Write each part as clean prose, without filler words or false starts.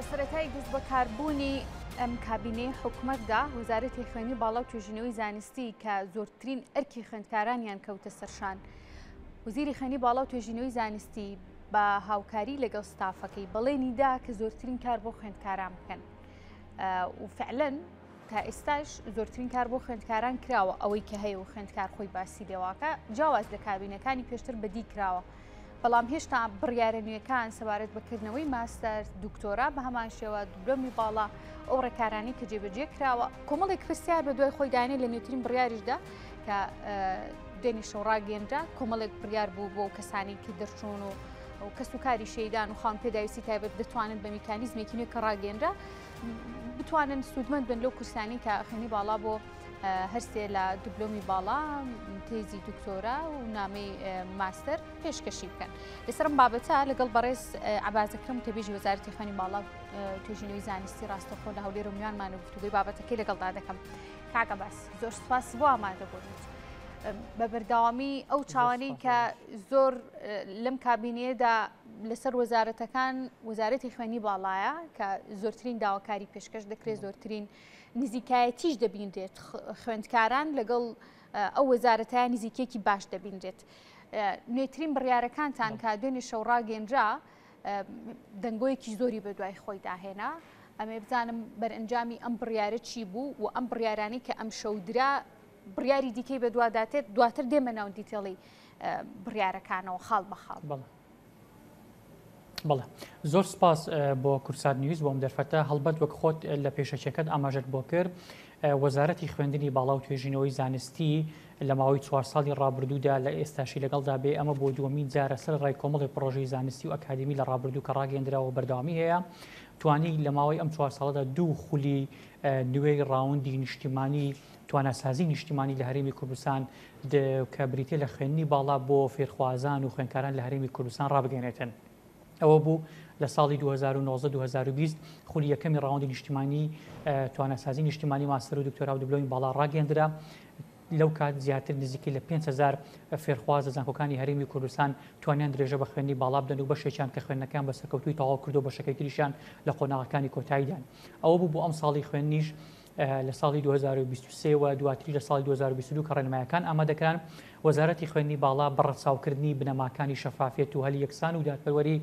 لە سەرەتای دەست بەکاربوونی ئەم کابینەی حکوومەتدا وەزارەتی خوێنی باڵا و توێژینەوەی زانستی کە زۆرترین ئەرکی خوێندکارانیان کەوتە سەرشان. وەزیری خوێنی باڵا و توێژینەوەی زانستی بە هاوکاری لەگەڵ ستافەکەی بەڵێنیدا کە زۆرترین کار بۆ خوێندکاران بکەن و فعلەن تا ئێستاش زۆرترین کار بۆ خوێندکاران کراوە ئەوەی کە هەیە و خوێندکار خۆی باسی لێواکە جیاواز لە کابینەکانی پێشتر بەدی کراوە. بەڵام هێشتا بڕیارە نوێەکان سەبارەت بەکردنەوەی ماستەر دکتۆرا بە هەمان شێوە دوبلۆمی باڵا ئەو ڕێکارانی کە جێبەجێ کراوە کۆمەڵێک پرسیار بە دوای خۆی دانێ لە نوێترین بڕیاریشدا کە دوێنێ شەو ڕاگەیەنرا کۆمەڵێک بڕیار بوو بۆ کەسانی کە دەرچوون و کەس و کاری شەیدان و خاڵ پێداویستی تایبەت دەتوانن بە میکانیزمێکی نوێ کە ڕاگەیەنرا بتوانن سوودمەند بن لەو کورسانی کە خوێنی باڵا بۆ هەرسێ لە دیپلۆمی باڵا تێزی دکتۆرا و نامەی ماستەر پێشکەشی بکەن. لەسەرم بابەتە لەگەڵ بەڕێز عەبازەکەم تێبێژی وەزارەتی خوێنی باڵا توێژینەوەی زانستی ڕاستەوخۆ لە هەولێر و میوانمان و گفتوگوی بابەتەکەی لەگەڵدا دەکەم. کاک عەباس زۆر سوپاس بۆ ئامادە بوونیت. بە بەردەوامی ئەو چاوانەی کە زۆر لەم کابینەیەدا لەسەر وەزارەتەکان وەزارەتی خوێنی باڵایە کە زۆرترین داواکاری پێشکەش دەکرێت زۆرترین نزیکایەتیش دەبیندرێت خوێندکاران لەگەڵ ئەو وەزارەتەیە نزیکێکی باش دەبیندرێت. نوێترین بڕیارەکانتان کە دوێنێ شەو ڕاگەیەنرا دەنگۆیەکی زۆری بە دوای خۆی داهێنا. ئەمێ بزانم بەرئەنجامی ئەم بڕیارە چی بوو و ئەم بڕیارانی کە ئەم شەودرا بڕیاری دیکەی بە دواداتێت دواتر دێمە ناو دیتێڵی بڕیارەکانەوە خاڵ بە خاڵ. بەڵێ زۆر سپاس بۆ کورسات نیوز بۆم دەرفەتە هەڵبەت وەک خۆت لە پێشەکەت ئاماژەت بۆ کرد وەزارەتی خوێندنی باڵا و توێژینەوەی زانستی لە ماوەی 4 ساڵی ڕابردوودا لە ئێستاشی لەگەڵدا بێ ئەمە بۆ دووەمین جارە سەر ڕای کۆمەڵی پرۆژەی زانستی و ئەکادمی لە ڕابردوو کە ڕاگەیەندراوە بەردەوامی هەیە توانی لە ماوەی ئەم 4 ساڵەدا دوو خولی نوێی ڕاوندی نیشتیمانی توانەسازی نیشتیمانی لە هەرێمی کوردستان کە بریتێ لە خوێندنی باڵا بۆ فێرخوازان و خوێندکاران لە هەرێمی کوردستان ڕابگەێنێتن. ئەوە بوو لە ساڵی 2019-2020 خولی یەکەمی ڕاوندی نیشتیمانی توانەسازی نیشتیمانی ماستەر و دکتۆرا و دیپلۆمی باڵا ڕاگەیەندرا. لەو کات زیاتر نزیکی لە 5,000 فێرخواز زانکۆکانی هەرێمی کوردستان توانیان درێژە بە خوێندنی باڵا بدەن و بەشێکیان کە خوێندنەکان بە سەرکەوتووی تەواو کردو بەشەکەی تریشیان لە قۆناغەکانی کۆتاییدان. ئەوە بوو بۆ ئەم ساڵی خوێندنیش لە ساڵی 2023 و دواتری لە ساڵی 2022 کە ڕێنمایەکان ئامادەکران وەزارەتی خوێندنی باڵا بەڕەچاوکردنی بنەماکانی شەفافیت و هەلی یەکسان و دادپەروەری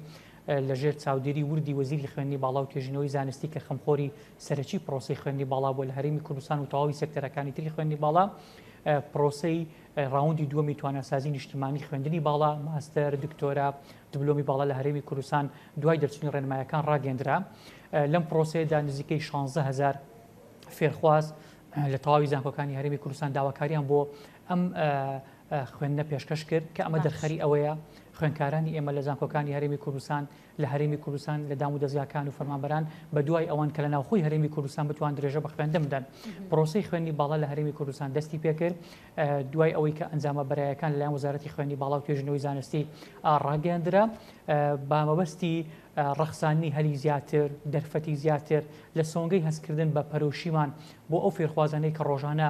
لەژێر چاودێری وردی وەزیری خوێندنی باڵا و توێژینەوەی زانستی کە خەمخۆری سەرەکی پرۆسەی خوێندنی باڵا بۆ لە هەرێمی کوردستان و تەواوی سێکتەرەکانی تری خوێندنی باڵا پرۆسەی ڕاوندی دووەمی توانەسازی نیشتیمانی خوێندنی باڵا ماستەر دکتۆرا دیپلۆمی باڵا لە هەرێمی کوردستان دوای دەرچوونی ڕێنمایەکان ڕاگەیەندرا. لەم پرۆسەیەدا نزیکەی 16,000 فێرخواز لە تەواوی زانکۆکانی هەرێمی کوردستان داواکاریان بۆ ئەم خوێندنە پێشکەش کرد کە ئەمە دەرخەری ئەوەیە خوێندکارانی ئێمە لە زانکۆکانی هەرێمی کوردستان لە هەرێمی کوردستان لە دام و دەستگاکان و فەرمانبەران بە دوای ئەوان کە لە ناوخۆی هەرێمی کوردستان بتوان درێژە بە خوێندن بدەن. پرۆسەی خوێندنی باڵا لە هەرێمی کوردستان دەستی پێکرد دوای ئەوەی کە ئەنجامە بەرایەکان لەلایەن وەزارەتی خوێندنی باڵا و توێژینەوەی زانستی ڕاگەیاندرا بە مەبەستی ڕەخسانی هەلی زیاتر دەرفەتی زیاتر لە سۆنگەی هەستکردن بە پەرۆشیمان بۆ ئەو فێرخوازانەی کە ڕۆژانە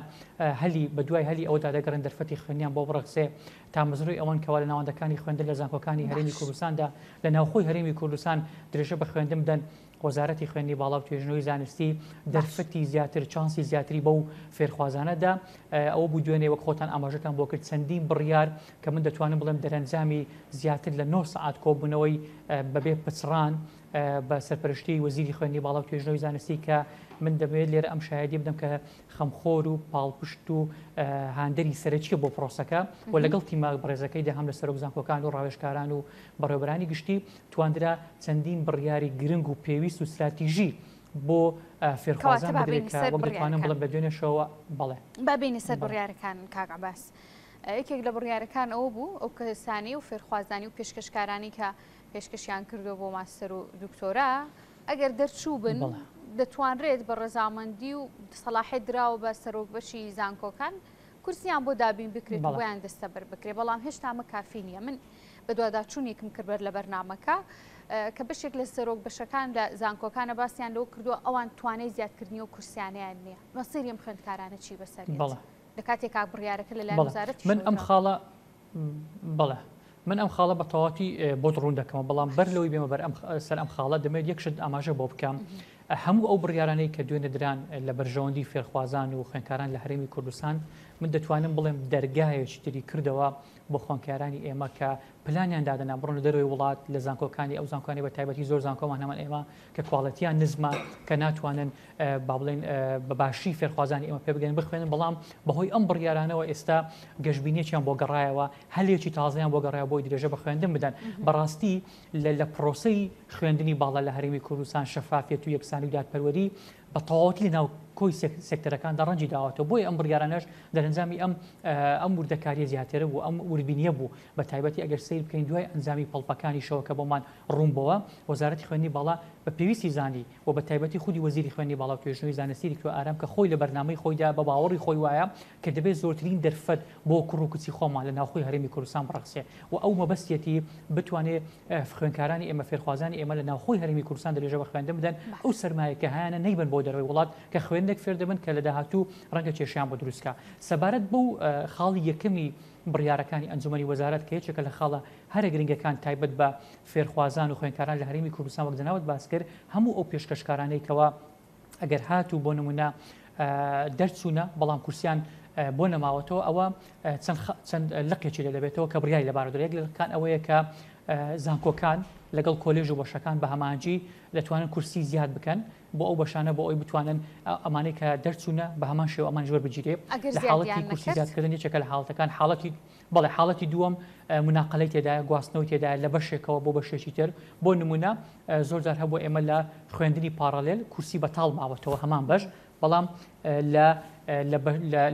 هەلی بە دوای هەلی ئەودا دەگەڕن دەرفەتی خوێنیان بۆ بڕەخسێ تا مزروی ئەوەن کەوا لە ناوەندەکانی خوێندن لە زانکۆکانی هەرێمی کوردستاندا لە ناوخۆی هەرێمی کوردستان درێژە بە خوێندن بدەن. وەزارەتی خوێندنی باڵا و توێژینەوەی زانستی دەرفەتی زیاتر چانسی زیاتری بەو فێرخوازانەدا ئەوە بوو دوێنێ وەک خۆتان ئاماژەتان بۆ کرد چەندین بڕیار کە من دەتوانم بڵێم دەرەنجامی زیاتر لە 9 سعات کۆبوونەوەی بەبێ پچڕان بە سەرپەرشتی وەزیری خوێندنی باڵا و توێژینەوەی زانستی کە من دەبێت لێرە ئەم شایەدی بدەم کە خەمخۆر و پاڵپشت و هاندەری سەرەکیە بۆ پرۆسەکە و لەگەڵ تیمە بەڕێزەکەیدا هەم لە سەرۆک زانکۆکان و ڕاوێژکاران و بەڕێوەبەرانی گشتی توانرا چەندین بڕیاری گرنگ و پێویست و استراتیژی بۆ فێرخوازان بدرێت کە بتوانم بڵێم بە دوێنێشەوە بەڵێ بابینی سەر بڕیارەکان کاک عەباس. یەکێک لە بڕیارەکان ئەوە بوو ئەو کەسانی و فێرخوازانی و پێشکەشکارانی کە پێشکەشیان کردو بۆ ماستەر و دکتۆرا ئەگەر دەرچوو بن دەتوانرێت بە ڕەزامەندی و سەلاحێت دراوە بە سەرۆک بەشی زانکۆکان کورسیان بۆ دابین بکرێت بۆیان دەستە بەر بکرێت. بەڵام هێشتا مە کافی نییە. من بە دوواداچوونێکم کرد بەر لە بەرنامەکە کە بەشێک لە سەرۆک بەشەکان لە زانکۆکانە باسییان لەوە کردووە ئەوان توانای زیادکردنی و کورسیانیان نییە. مەسیری ئەم خوێندکارانە چی بەسەر لە کاتێکا بڕیارەکە لەلایەن وەزارەتی من ئەم خاڵە بەڵێ من ئەم خاڵە بە تەواتی بۆ ڕوون دەکەمە بەڵام بەر لەوەی بێمە بەر سەر ئەم خاڵە دەمێت یەکشت ئاماژە بۆ بکەم هەموو ئەو بڕیارانەی کە دوێنێ دران لە بەرژەوەندی فێرخوازان و خوێندکاران لە هەرێمی کوردستان من دەتوانم بڵێم دەرگایەکی تری کردەوە بۆ خوێندکارانی ئێمە کە پلانیان دادەنا بڕۆن لە دەروی وڵات لە زانکۆکانی ئەو زانکۆکانی بە تایبەتی زۆر زانکۆمان هەمان ئێمە کە کواڵەتیان نزمە کە ناتوانن با بڵێن بە باشی فێرخوازانی ئێمە پێ بگەن بخوێنن بەڵام بەهۆی ئەم بڕیارانەوە ئێستا گەشتبینیەکیان بۆ گەڕایەوە هەلێکی تازەیان بۆ گەڕایەوە بۆی درێژە بە خوێندن بدەن بەڕاستی لە پرۆسەی خوێندنی باڵا لە هەرێمی کوردستان شەفافیەت و یەکسانی و دادپەروەری بە تەواوەتی لەناو کۆی سێکتەرەکاندا ڕەنجی داوەتەوە بۆی ئەم بڕیارانەش دەرەنجامی ئەم وردەکاریە زیاترە بوو ئەم وربینیە بوو بە تایبەتی ئەگەر سیر بکەین دوای ئەنجامی پەڵپەکانی شەوە کە بۆمان ڕوون بووە وەزارەتی خوێندنی باڵا بە پێویستی زانی و بە تایبەتی خودی وەزیری خوێندنی باڵا و توێژنەوەی زانستی دکتۆر ئارام کە خۆی لە بەرنامەی خۆیدا بە باوەڕی خۆی وایە کە دەبێت زۆرترین دەرفەت بۆ کوڕ و کچی خۆمان لە ناوخۆی هەرێمی کوردستان بڕەخسێ و ئەو مەبەستیەتی بتوانێت خوێندکارانی ئێمە فێرخوازانی ئێمە لە ناوخۆی هەرێمی کوردستان درێژە بە خوێندن بدەن ئەو سەرمایەکە هیانە نەیبن بۆ دەروی وڵات کە خوێندێک فێر دەبن کە لە داهاتوو ڕەنگە کێشیان بۆ دروستکە سەبارەت بەو خاڵی یەکەمی بڕیارەکانی ئەنجومەنی وەزارەت کە یەکێکە لە خاڵە هەرە گرنگەکان تایبەت بە فێرخوازان و خوێندکاران لە هەرێمی کوردستان وەک جەناوت باس کرد هەموو ئەو پێشکەشکارانەی کەوا ئەگەر هاتوو بۆ نمونە دەرچوونە بەڵام کورسیان بۆ نەماوەتەوە ئەوە چەند لقێکی لە دەبێتەوە کە بڕیاری لەبارەوە یەک لەکان ئەوەیە کە زانکۆکان لەگەڵ کۆلێژ و بەشەکان بە هەمانجی دەتوانن کورسی زیاد بکەن بۆ ئەو بەشانە بۆ ئەوی بتوانن ئەمانەی کە دەرچوونە بە هەمان شێوە ئەمان ژوەر بگیرێ لە حاڵەتی کورسی زیادکردن یەکێکە لە حاڵەتەکان حاڵەتی دووەم مناقلەی تێدایە گواستنەوەی تێدایە لە بەشێکەوە بۆ بەشێکی تر بۆ نمونە زۆر جار هەبوو ئێمە لە خوێندنی پارالێل کورسی بەتاڵ ماوەتەوە هەمان بەش بەڵام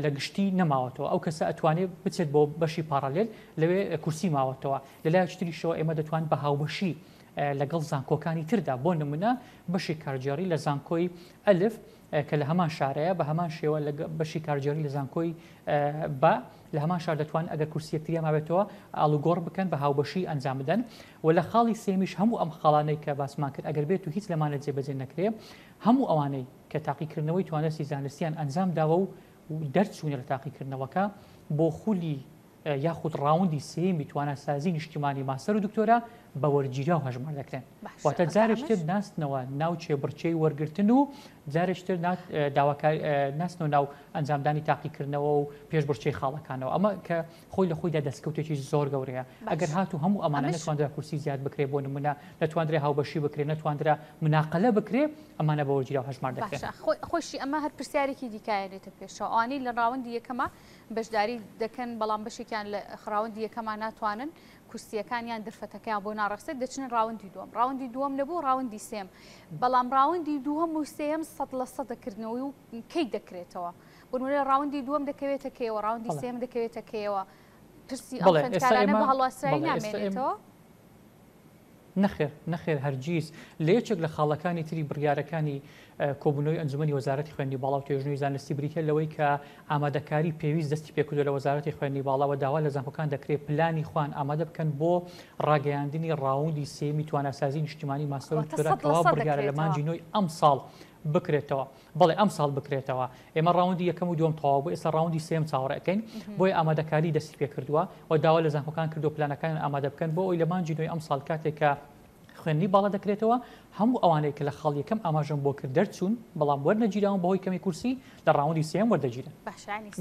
لە گشتی نەماوەتەوە ئەو کەسە ئەتوانێت بچێت بۆ بەشی پارالێل لەوێ کورسی ماوەتەوە لەلایەکی تریشەوە ئێمە دەتوان بە هاوبەشی لەگەڵ زانکۆکانی تردا بۆ نمونە بەشی کارجیاری لە زانکۆی ئەلف کە لە هەمان شارەیە بە هەمان شێوە بەشی کارجیاری لە زانکۆی بە لە هەمان شار دەتوان ئەگەر کورسیەکتریا مابێتەوە ئاڵوگۆڕ بکەن بە هاوبەشی ئەنجام بدەن و لە خاڵی سێمیش هەموو ئەم خاڵانەی کە باسمان کرد ئەگەر بێت و هیچ لەمانە جێبەجێ نەکرێ هەموو ئەوانەی کە تاقیکردنەوەی توانستی زانستیان ئەنجام داوە و دەرچوونە لە تاقیکردنەوەکە بۆ خولی یاخود ڕاوندی سێمی توانەسازی نیشتیمانی ماستەر و دکتۆرا بە وەرگیرا و هەژمار دەکرێن واتە جارێکتر ناستنەوە ناو چێبڕچەی وەرگرتن و جارێکتر ناستنەوە ناو ئەنجامدانی تاقیکردنەوە و پێشبڕچەی خاڵەکانەوە ئەمە کە خۆی لە خۆیدا دەستکەوتێکی زۆر گەورەیە ئەگەر هاتوو هەموو ئەمانە نتوانرا کورسی زیاد بکرێ بۆ نمونە نتوانرێ هاوبەشی بکرێ نتوانرا مناقلە بکرێ ئەمانە بە وەرگیرا و هەژمار دەکرێن خۆشی ئەمە هەر پرسیارێکی دیکایێتە پێشەوە ئەوانەی لە ڕاوەندی یەکەمە بەشداری دەکەن بەڵام بەشێکیان لە ڕاوەندی یەکەمان ناتوانن کورسیەکانیان دەرفەتەکەیان بۆ ناڕەخسێت دەچنن ڕاوەندی دووەم ڕاوەندی دووەم نەبوو ڕاوەندی سێم بەڵام ڕاوەندی دووەم و سێم 100% دەکردنەوەی و کەی دەکرێتەوە بۆنمونە ڕاوەندی دووەم دەکەوێتە کێوە ڕاوەندی سێم دەکەوێتە کێوە پرسی ئەو خوێندکارانە بە هەڵواسرایی نامێنێتەوە نەخێر هەرگیز لە یەکێک لە خاڵەکانی تری بڕیارەکانی کۆبوونەوەی ئەنجومەنی وەزارەتی خوێندنی باڵا و توێژنەوەی زانستی بریتە لەوەی کە ئامادەکاری پێویست دەستی پێکردو لە وەزارەتی خوێندنی باڵاوە داوا لە زانکۆکان دەکرێت پلانی خوان ئامادە بکەن بۆ ڕاگەیاندنی ڕاوندی سێمی توانەسازی نیشتیمانی ماستەر و دکتۆرا بڕیارە لە مانجی نۆی ئەم ساڵ بکرێتەوە بەڵێ ئەم ساڵ بکرێتەوە ئێمە ڕاوندی یەکەم و دووەم تەواو بوو ئێستا ڕاوندی سێم چاوەڕێکەین بۆی ئامادەکاری دەستی پێکردووە و داوا لە زانکۆکان کردو پلانەکان ئامادە بکەن بۆ ئەوی لە مانجی نۆی ئەم ساڵ کاتێکە خوێندنی باڵا دەکرێتەوە هەموو ئەوانەیە کە لە خاڵ یەکەم ئاماژەم بۆ کرد دەرچوون بەڵام وەرنەگیراون بەهۆی کەمی کورسی لە ڕاوندی سێم وەردەگیرن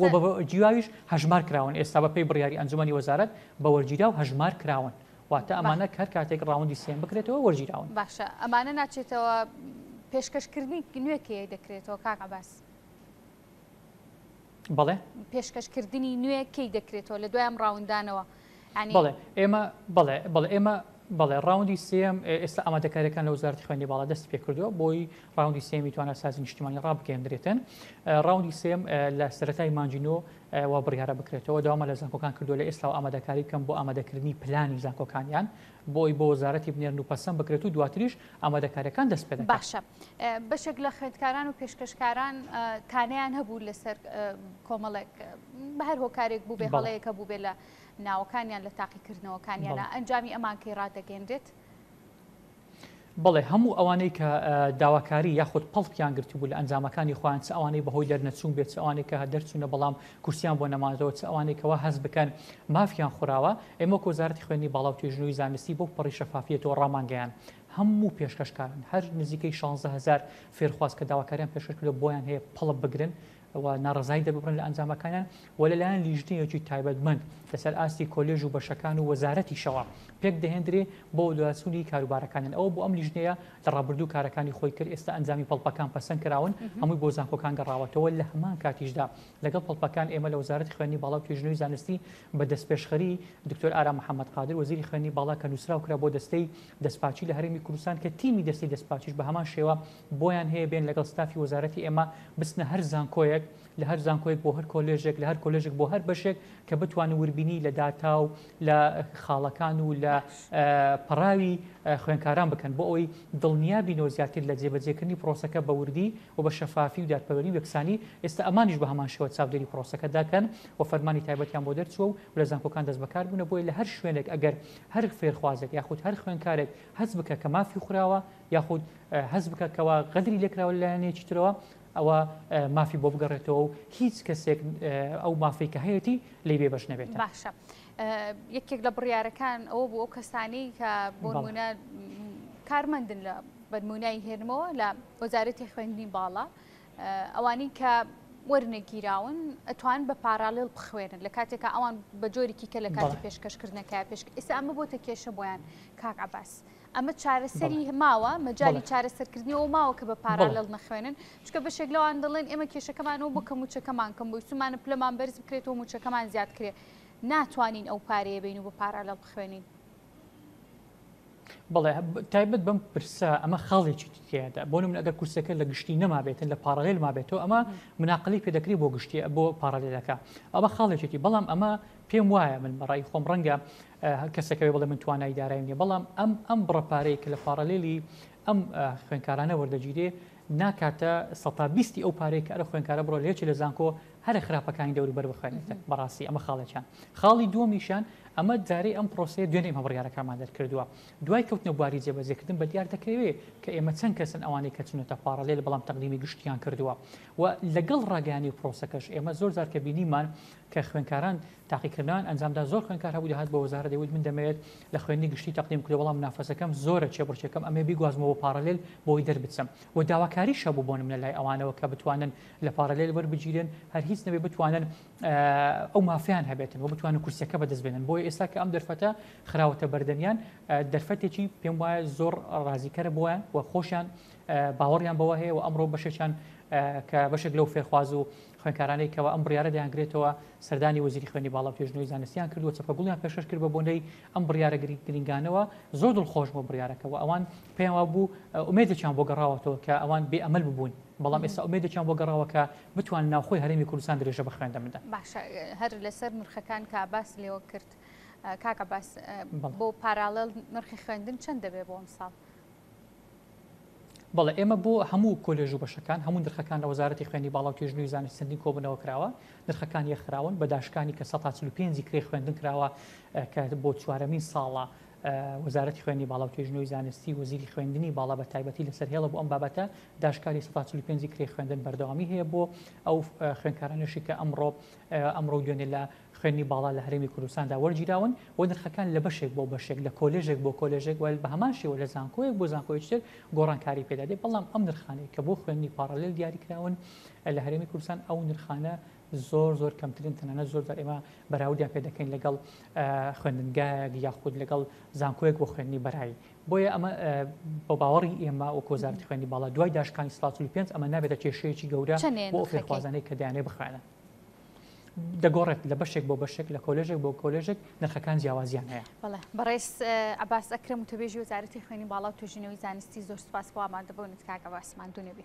و بە جیاویش هەژمار کراون ئێستا بە پێی بڕیاری ئەنجومەنی وەزارەت بە وەرگیرا و هەژمار کراون واتە ئەمانە هەر کاتێک ڕاوندی سێم بکرێتەوە وەرگیراون باشە ئەمانە ناچێتەوە پێشکەشکردنی نوێکێ دەکرێتەوە کاک عەباس بەڵێ پێشکەشکردنی نوێ کەی دەکرێتەوە لە دوای ئەم ڕاوندانەوە ئێمە بەڵێ ڕاوندی سێم ئێستا ئامادەکاریەکان لە وەزارەتی خوێندنی باڵا دەستی پێکردووە بۆی ڕاوندی سێمی توانەسازی نیشتیمانی ڕابگەیەندرێتن ڕاوندی سێم لە سەرەتای مانجینۆ وا بڕیارە بکرێتەوە داوامە لە زانکۆکان کردووە لە ئێستا و ئامادەکاری کەم بۆ ئامادەکردنی پلانی زانکۆکانیان بۆی بۆ وەزارەتی بنێرن و پەسەند بکرێت و دواتریش ئامادەکاریەکان دەست پێ دەکات. باشە بەشێک لە خوێندکاران و پێشکەشکاران کانیان هەبوو لەسەر کۆمەڵێک بە هەر هۆکارێک بوو بێ هەڵەیەکە بوو بێ لە ناوەکانیان لە تاقیکردنەوەکانیانە ئەنجامی ئەمان کەی ڕادەگەێنرێت بەڵێ هەموو ئەوانەی کە داواکاری یاخود پەڵپیان گرتوبوو لە ئەنجامەکانی خۆیان چ ئەوانەی بەهۆی دەرنەچوون بێت چ ئەوانەی کە دەرچوونە بەڵام کورسیان بۆ نەمازەوە چ ئەوانەی کەوا هەز بکەن مافیان خوراوە ئێمە وەزارەتی خوێندنی باڵا و توێژینەوەی زانستی بۆ پەڕی شەفافیەتەوە ڕامانگەیان هەموو پێشکەشکارن هەر نزیکەی 16,000 فێرخواست کە داواکاریان پێشکەش کردو بۆیان هەیە پەڵب بگرن و ناڕزایی دەبڕن لە ئەنجامەکانیان و لەلایەن لیژنەیەکی تایبەتمەند لەسەر ئاستی کۆلێژ و بەشەکان و وەزارەتی شەوە پێک دەهێنرێ بۆ دواسوونی کاروبارەکانیان ئەوە بۆ ئەم لیژنەیە لە ڕابردوو کارەکانی خۆی کرد ئێستا ئەنجامی پەڵپەکان پەسەند کراون هەمووی بۆ زانکۆکان گەڕاوەتەوە لە هەمان کاتیشدا لەگەڵ پەڵپەکان ئێمە لە وەزارەتی خوێندنی باڵا و توێژینەوەی زانستی بە دەستپێشخەری دکتۆر ئارام محەممەد قادر وەزیری خوێندنی باڵا کە نووسراو کرا بۆ دەستەی دەستپاچی لە هەرێمی کوردستان کە تیمی دەستەی دەستپاچیش بە هەمان شێوە بۆیان هەیە بێن لەگەڵ ستافی وەزارەتی ئێمە بچنە هەر زانکۆیەک لە هەر زانکۆیەک بۆ هەر کۆلێژێک لە هەر کۆلێژێک بۆ هەر بەشێک کە بتوانن وربینی لە داتا و لە خاڵەکان و لە پەراوی خوێنکاران بکەن بۆ ئەوەی دڵنیابینەوە زیاتر لە جێبەجێکردنی پرۆسەکە بە وردی و بە شەفافی و دادپەروەری و یەکسانی ئێستا ئەمانیش بە هەمان شێوە چاودێری پرۆسەکە داکەن و فەرمانی تایبەتیان بۆ دەرچووە و لە زانکۆکان دەست بەکار بوونە بۆی لە هەر شوێنێک ئەگەر هەر فێرخوازێک یاخود هەر خوێنکارێک هەز بکە کە مافی خوراوە یاخود هەز بکە کەوا غەدری لێکراوە لایەنێکی ترەوە ئەوە مافی بۆ بگەڕێتەوە و هیچ کەسێک ئەو مافی کە هەیەی لێ بێ بەش نەبێت. باشە یەکێک لە بڕیارەکان ئەوە بۆ ئەو کەسانی کە بۆ نمونە کارمەندن لە بەنمونای هێنمەوە لە وەزارەتی خوێندنی باڵا ئەوانی کە وەرنەگیراون ئەتوان بە پارالیل بخوێنن لە کاتێکە ئەوان بە جۆرێکی کە لە کاتی پێشکەشکردنەکە ئێستا ئەمە بۆتە کێشە بۆیان کاک عەباس ئەمە چارەسەری ماوە مەجای چارەسەرکردنیەوە ماوە کە بە پارالیل نەخوێنن چکە بەشێک لەوان دەڵێن ئێمە کێشەکەمانەوە بکەم موچەکەمان کەم بۆی سومانە پلەمان بەرز بکرێتەوە موچەکەمان زیاد کرێت ناتوانین ئەو پارەیە بین و بە پارالیل بخوێنین. بەڵێ تایبەت بەم پرسە ئەمە خاڵێکی تێدا بۆ نمونە ئەگەر کورسەکە لە گشتی نەمابێتن لە پارالیل مابێتەوە ئەمە مناقلی پێدەکری بۆ گشتی بۆ پارالیلەکە ئەمە خاڵێکی بەڵام ئەمە پێم وایە من بەڕای خۆم ڕەنگە کەسەکەوێ بڵێ من توانای دارایی نیە بەڵام ئەم بڕەپارەیە کە لە پارالیلی ئەم خوێنکارانە وەردەگیرێ ناکاتە 120 ئەو پارەیە کە ئەرە خوێنکارە بڕۆ لێکی لە زانکۆ هەر خراپەکانی دەوروبەر بخوێنێتە بەڕاستی ئەمە خاڵێکیان خاڵی دووەمیشان ئەمە جارەی ئەم پرۆسەیە دوێنێ هەبڕیارەکەمان دەرکردووە دوای کەوتنە بواری جێبەجێکردن بە دیار دەکەوێت کە ئێمە چەند کەسن ئەوانەی کە چونەتە پارالیل بەڵام تەقدیمی گشتیان کردووە و لەگەڵ ڕاگەیانی پرۆسەکەش ئێمە زۆر جار کە بینیمان کە خوێنکاران تاقیکردنەوەن ئەنجامدا زۆر خوێنکار هەبوو دەهات بە وەزارە دەیوت من دەمەوێت لە خوێندنی گشتی تەقدیم کردو بەڵام نافەسەکەم زۆرە چێبڕچەکەم ئەمێ بیگوازمەوە پارالیل بۆی دەربچم و داواکاریش هەبوو بۆ نمونە لای ئەوانەوە کە بتوانن لە پارالیل وەربگیرن هەر هیچ نەبێ بتوانن ئەو مافیان هەبێتن و بتوانن کورسەکە بەدەستبێنن بۆیە ئێستا کە ئەم دەرفەتە خراوەتە بەردەمیان دەرفەتێکی پێم وایە زۆر ڕازیکەرە بۆیان و خۆشیان باوەڕیان بەوە هەیە و ئەمڕۆ بەشێکیان کە بەشێک لەو فێرخواز و خوێنکارانەی کەەوە ئەم بڕیارە دەیانگرێتەوە سەردانی وەزیری خوێندنی باڵا و توێژینەوەی زانستیان کردووە چەپەگوڵیان پێشکەش کرد بە بۆنەی ئەم بڕیارە گرنگانەوە زۆر دڵخۆش بۆ بڕیارەکەەوە ئەوان پێیان وا بوو ئومێدێکیان بۆ گەڕاوەتەوە کە ئەوان بێ ئەمەل ببوون بەڵام ئێستا ئومێدێکیان بۆ گەڕاوە کە بتوان ناوخۆی هەرێمی کوردستان درێژە بە خوێندە بدەن. باشە هەر لەسەر نرخەکان کە عەباس لێوە کرد کاک عەباس بۆ پارالیل نرخی خوێندن چەند دەبێت بۆ ئەم ساڵ؟ بەڵێ ئێمە بۆ هەموو کۆلێژ و بەشەکان هەموو نرخەکان لە وەزارەتی خوێندنی باڵا و توێژینەوەی زانستی کۆبنەوە کراوە نرخەکان یەخراون بە داشکانی کە 145 کرێ خوێندن کراوە کە بۆ چوارەمین ساڵە وەزارەتی خوێندنی باڵا و توێژینەوەی زانستی وەزیری خوێندنی باڵا بە تایبەتی لەسەر هێڵە بۆ ئەم بابەتە داشکاری 145 کرێ خوێندن بەردەوامی هەیە بۆ ئەو خوێنکارانشی کە ئەمڕۆ دوێنێ لە خوێندنی باڵا لە هەرێمی کوردستاندا وەرگیراون و نرخەکان لە بەشێک بۆ بەشێک لە کۆلێژێک بۆ کۆلێژێک و بە هەمان شێوە لە زانکۆیەک بۆ زانکۆیەکتر گۆڕانکاری پێدادێت بەڵام ئەم نرخانەی کە بۆ خوێندنی پارالیل دیاریکراون لە هەرێمی کوردستان ئەو نرخانە زۆر کەمترین تەنانەت زۆر ئێمە بەراوردیان پێ دەکەین لەگەڵ خوێندنگایەک یاخود لەگەڵ زانکۆیەک بۆ خوێندنی بەرایی بۆیە ئەمە بە باوەڕی ئێمە و وەزارەتی خوێندنی باڵا دوای داشکانی 145 ئەمە نابێتە کێشەیەکی گەورە بۆ فێرخوازانەی کە دەیانێ بخوێنن دەگۆڕێت لە بەشێک بۆ بەشێک لە کۆلێژێک بۆ کۆلێژێک نرخەکان جیاوازیان هەیە. بەڵێ بەڕێز عەباس ئەکرەم و تەبێژی وەزارەتی خوێندنی باڵا و توێژینەوەی زانستی زۆر سوپاس بۆ ئامادەبوونت کاک عەباس ماندوو نەبێ.